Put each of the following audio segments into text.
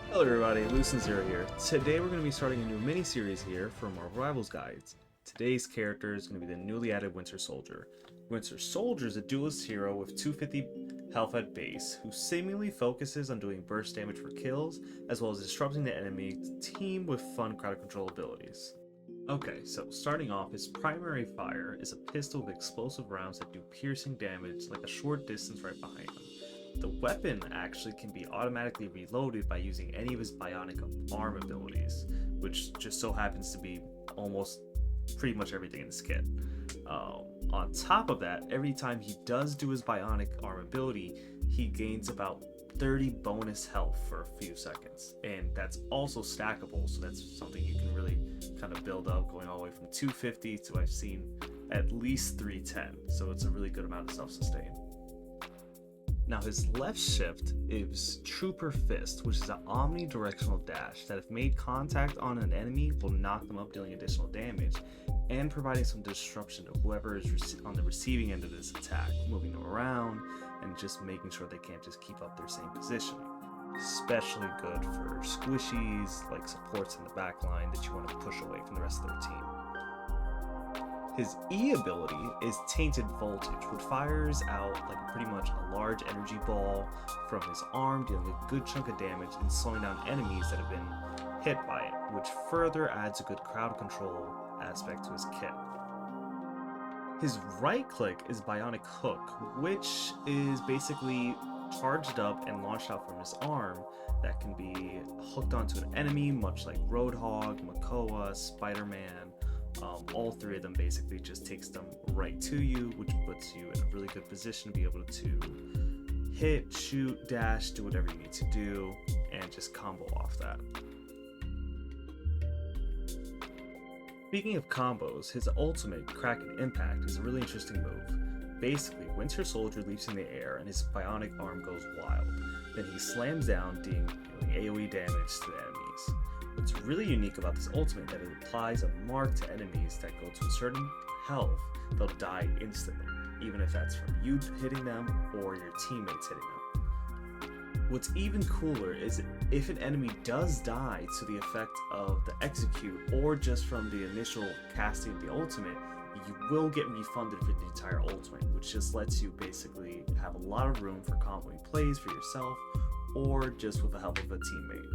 Hello everybody, Lucen Zero here. Today we're going to be starting a new mini-series here for Marvel Rivals Guides. Today's character is going to be the newly added Winter Soldier. Winter Soldier is a duelist hero with 250 health at base, who seemingly focuses on doing burst damage for kills, as well as disrupting the enemy team with fun crowd control abilities. Okay, so starting off, his primary fire is a pistol with explosive rounds that do piercing damage like a short distance right behind him. The weapon actually can be automatically reloaded by using any of his bionic arm abilities, which just so happens to be almost pretty much everything in this kit. On top of that, every time he does do his bionic arm ability, he gains about 30 bonus health for a few seconds, and that's also stackable, so that's something you can really kind of build up, going all the way from 250 to I've seen at least 310, so it's a really good amount of self-sustain. Now his left shift is Trooper Fist, which is an omnidirectional dash that if made contact on an enemy will knock them up, dealing additional damage and providing some disruption to whoever is on the receiving end of this attack, moving them around and just making sure they can't just keep up their same positioning. Especially good for squishies, like supports in the back line that you want to push away from the rest of their team. His E ability is Tainted Voltage, which fires out like pretty much a large energy ball from his arm, dealing a good chunk of damage and slowing down enemies that have been hit by it, which further adds a good crowd control aspect to his kit. His right click is Bionic Hook, which is basically charged up and launched out from his arm that can be hooked onto an enemy, much like Roadhog, Makoa, Spider-Man. All three of them basically just takes them right to you, which puts you in a really good position to be able to hit, shoot, dash, do whatever you need to do, and just combo off that. Speaking of combos, his ultimate, Kraken Impact, is a really interesting move. Basically, Winter Soldier leaps in the air and his bionic arm goes wild. Then he slams down, dealing AoE damage to the enemies. What's really unique about this ultimate is that it applies a mark to enemies that go to a certain health, they'll die instantly, even if that's from you hitting them or your teammates hitting them. What's even cooler is if an enemy does die to the effect of the execute or just from the initial casting of the ultimate, you will get refunded for the entire ultimate, which just lets you basically have a lot of room for comboing plays for yourself or just with the help of a teammate.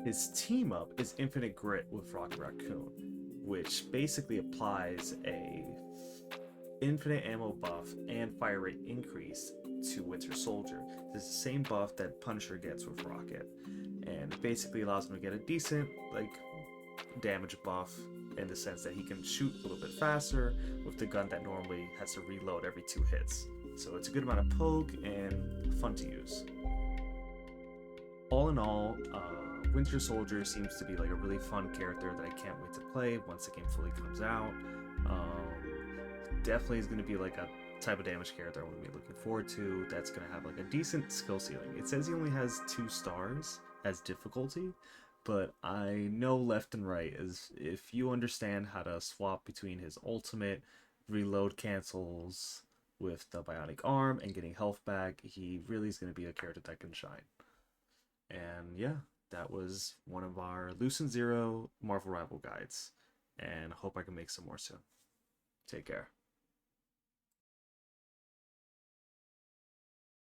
His team up is Infinite Grit with Rocket Raccoon, which basically applies a infinite ammo buff and fire rate increase to Winter Soldier. This is the same buff that Punisher gets with Rocket, and it basically allows him to get a decent damage buff in the sense that he can shoot a little bit faster with the gun that normally has to reload every 2 hits. So it's a good amount of poke and fun to use. All in all, Winter Soldier seems to be like a really fun character that I can't wait to play once the game fully comes out. Definitely is going to be like a type of damage character I'm going to be looking forward to. That's going to have like a decent skill ceiling. It says he only has 2 stars as difficulty, but I know left and right is if you understand how to swap between his ultimate, reload cancels with the bionic arm, and getting health back, he really is going to be a character that can shine. And yeah, that was one of our Lucen Zero Marvel Rival guides, and hope I can make some more soon. Take care.